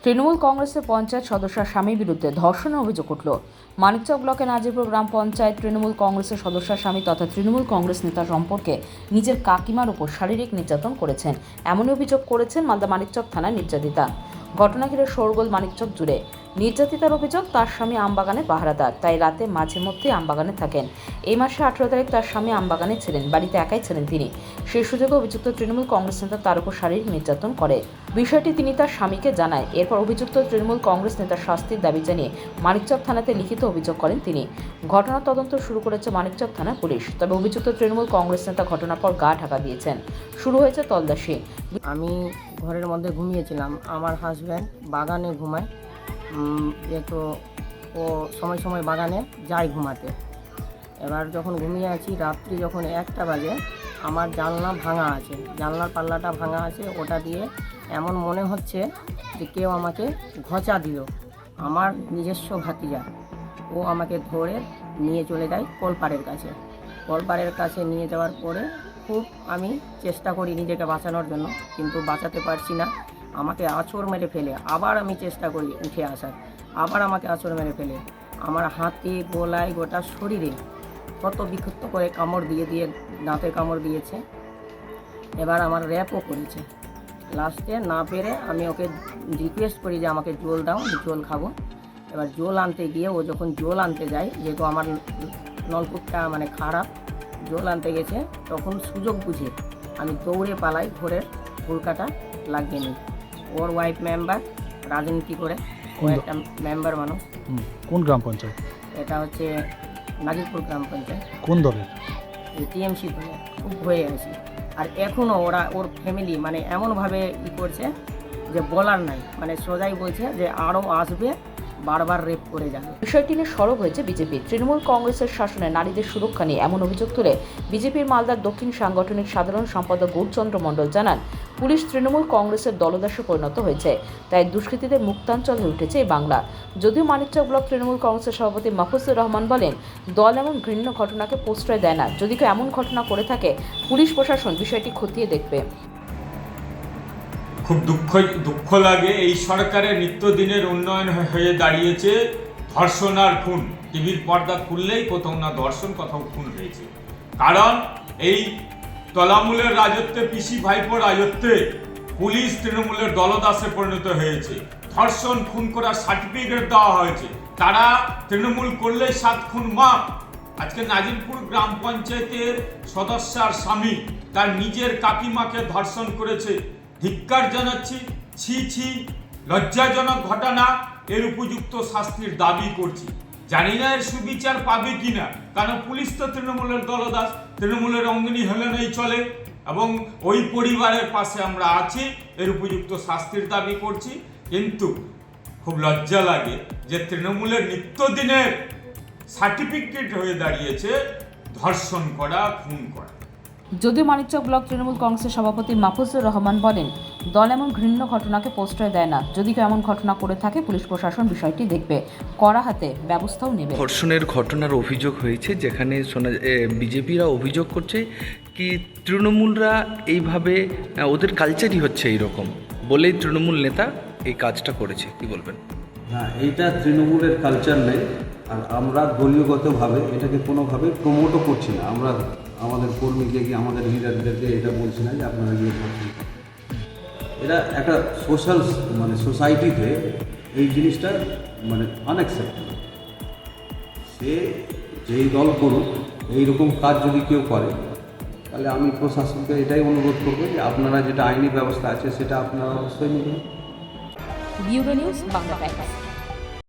তৃণমূল কংগ্রেসের পঞ্চায়েত সদস্যের স্বামীর বিরুদ্ধে ধর্ষণের অভিযোগ উঠল। মানিকচক ব্লকের নাজিরপুর গ্রাম পঞ্চায়েত তৃণমূল কংগ্রেসের সদস্যের স্বামী তথা তৃণমূল কংগ্রেস নেতা সম্পর্কে নিজের কাকিমার উপর শারীরিক নির্যাতন করেছেন, এমনই অভিযোগ করেছেন মালদা মানিকচক থানার নির্যাতিতা। ঘটনা ঘিরে শোরগোল মানিকচক জুড়ে। নির্যাতিতার অভিযোগ, তার স্বামী আমবাগানে পাহারাদার, তাই রাতে মাঝে মধ্যে আমবাগানে থাকেন। এই মাসে 18 তারিখ তার স্বামী আমবাগানে ছিলেন, বাড়িতে একাই ছিলেন তিনি। সেই সুযোগে অভিযুক্ত তৃণমূল কংগ্রেস নেতা তার উপর শারীরিক নির্যাতন করে। বিষয়টি তিনি তার স্বামীকে জানায়। এরপর অভিযুক্ত তৃণমূল কংগ্রেস নেতার শাস্তির দাবি জানিয়ে মানিকচক থানাতে লিখিত অভিযোগ করেন তিনি। ঘটনার তদন্ত শুরু করেছে মানিকচক থানা পুলিশ। তবে অভিযুক্ত তৃণমূল কংগ্রেস নেতা ঘটনার পর গা ঢাকা দিয়েছেন। শুরু হয়েছে তল্লাশি। আমি ঘরের মধ্যে ঘুমিয়েছিলাম, আমার হাজব্যান্ড বাগানে ঘুমায়। তো ও সময় সময় বাগানে যায় ঘুমাতে। এবার যখন ঘুমিয়ে আছি, রাত্রি যখন 1টা বাজে, আমার জানলা ভাঙা আছে, জানলার পাল্লাটা ভাঙা আছে। ওটা দিয়ে এমন মনে হচ্ছে যে কেউ আমাকে ঘষা দিল। আমার নিজস্ব ভাতিজা, ও আমাকে ধরে নিয়ে চলে যায় কলপাড়ের কাছে। কলপাড়ের কাছে নিয়ে যাওয়ার পরে খুব আমি চেষ্টা করি নিজেকে বাঁচানোর জন্য, কিন্তু বাঁচাতে পারছি না। আমাকে আঁচড় মেরে ফেলে, আবার আমি চেষ্টা করি উঠে আসার, আবার আমাকে আঁচড় মেরে ফেলে। আমার হাতে, গলায়, গোটা শরীরে কত বিক্ষিপ্ত করে কামড় দিয়ে দাঁতে কামড় দিয়েছে। এবার আমার র্যাপও করেছে। লাস্টে না পেরে আমি ওকে রিকোয়েস্ট করি যে আমাকে জল দাও, জল খাবো। এবার জল আনতে গিয়ে ও যখন জল আনতে যায়, যেহেতু আমার নলকূপটা খারাপ, জল আনতে গেছে, তখন সুযোগ বুঝে আমি দৌড়ে পালাই, ঘরের হুলকাটা লাগিয়ে নিই। ওর ওয়াইফ মেম্বার, রাজনীতি করে, ও একটা মেম্বার মানুষ। কোন গ্রাম পঞ্চায়েত? এটা হচ্ছে নাজিরপুর গ্রাম পঞ্চায়েত। কোন দলের? টিএমসি দলে খুব হয়ে গেছি। আর এখনও ওর ফ্যামিলি এমনভাবে করছে যে বলার নাই, সোজাই বলছে যে আরও আসবে, বারবার রেপ করে যাবে। বিষয়টি নিয়ে সরব হয়েছে বিজেপি। তৃণমূল কংগ্রেসের শাসনে নারীদের সুরক্ষা নিয়ে এমন অভিযোগ তুলে বিজেপির মালদার দক্ষিণ সাংগঠনিক সাধারণ সম্পাদক গৌরচন্দ্র মণ্ডল জানান, পুলিশ তৃণমূল কংগ্রেসের দলদাসে পরিণত হয়েছে, তাই দুষ্কৃতীদের মুক্তাঞ্চল হয়ে উঠেছে এই বাংলা। যদিও মানিকচক ব্লক তৃণমূল কংগ্রেসের সভাপতি মাহফুজুর রহমান বলেন, দল এমন ঘৃণ্য ঘটনাকে প্রশ্রয় দেয় না। যদি কেউ এমন ঘটনা করে থাকে, পুলিশ প্রশাসন বিষয়টি খতিয়ে দেখবে। খুব দুঃখ লাগে, এই সরকারের নিত্যদিনের উন্নয়ন হয়ে দাঁড়িয়েছে ধর্ষণ আর খুন। টিভির পর্দা খুললেই কোথাও না ধর্ষণ, কোথাও খুন হয়েছে। কারণ এই তলামূলের রাজত্বে, পিসি ভাইপোর রাজত্বে পুলিশ তৃণমূলের দলদাসে পরিণত হয়েছে। ধর্ষণ খুন করার সার্টিফিকেট দেওয়া হয়েছে, তারা তৃণমূল করলে 7 খুন মাপ। আজকে নাজিরপুর গ্রাম পঞ্চায়েতের সদস্যার স্বামী তার নিজের কাকিমাকে ধর্ষণ করেছে। ধিক্কার জানাচ্ছি, ছি ছি, লজ্জাজনক ঘটনা। এর উপযুক্ত শাস্তির দাবি করছি। জানি না এর সুবিচার পাবে কিনা, কারণ পুলিশ তো তৃণমূলের দলদাস, তৃণমূলের অঙ্গনী হলেই চলে, এবং ওই পরিবারের পাশে আমরা আছি। এর উপযুক্ত শাস্তির দাবি করছি। কিন্তু খুব লজ্জা লাগে যে তৃণমূলের নিত্যদিনের সার্টিফিকেট হয়ে দাঁড়িয়েছে ধর্ষণ করা, খুন করা। যদিও মানিকচক ব্লক তৃণমূল কংগ্রেসের সভাপতি মাহফুজুর রহমান বলেন, দল এমন ঘৃণ্য ঘটনাকে প্রশ্রয় দেয় না। যদি কেউ এমন ঘটনা করে থাকে, পুলিশ প্রশাসন বিষয়টি দেখবে, কড়া হাতে ব্যবস্থাও নেবে। ধর্ষণের ঘটনার অভিযোগ হয়েছে, যেখানে বিজেপিরা অভিযোগ করছে কি তৃণমূলরা এইভাবে, ওদের কালচারই হচ্ছে এইরকম বলেই তৃণমূল নেতা এই কাজটা করেছে। কি বলবেন? না, এইটা তৃণমূলের কালচার নেই। আর আমরা দলীয়গতভাবে এটাকে কোনোভাবে প্রমোটও করছি না। আমরা আমাদের কর্মীকে কি আমাদের লিডারদেরকে এটা বলছি না যে আপনারা গিয়ে করছেন। এটা একটা সোশ্যাল সোসাইটিতে এই জিনিসটা আনএক্সেপ্টেবল। সে যেই দল করুক, এইরকম কাজ যদি কেউ করে, তাহলে আমি প্রশাসনকে এটাই অনুরোধ করবো যে আপনারা যেটা আইনি ব্যবস্থা আছে সেটা আপনারা অবশ্যই নেবেন। Bureau news, Bangla Times.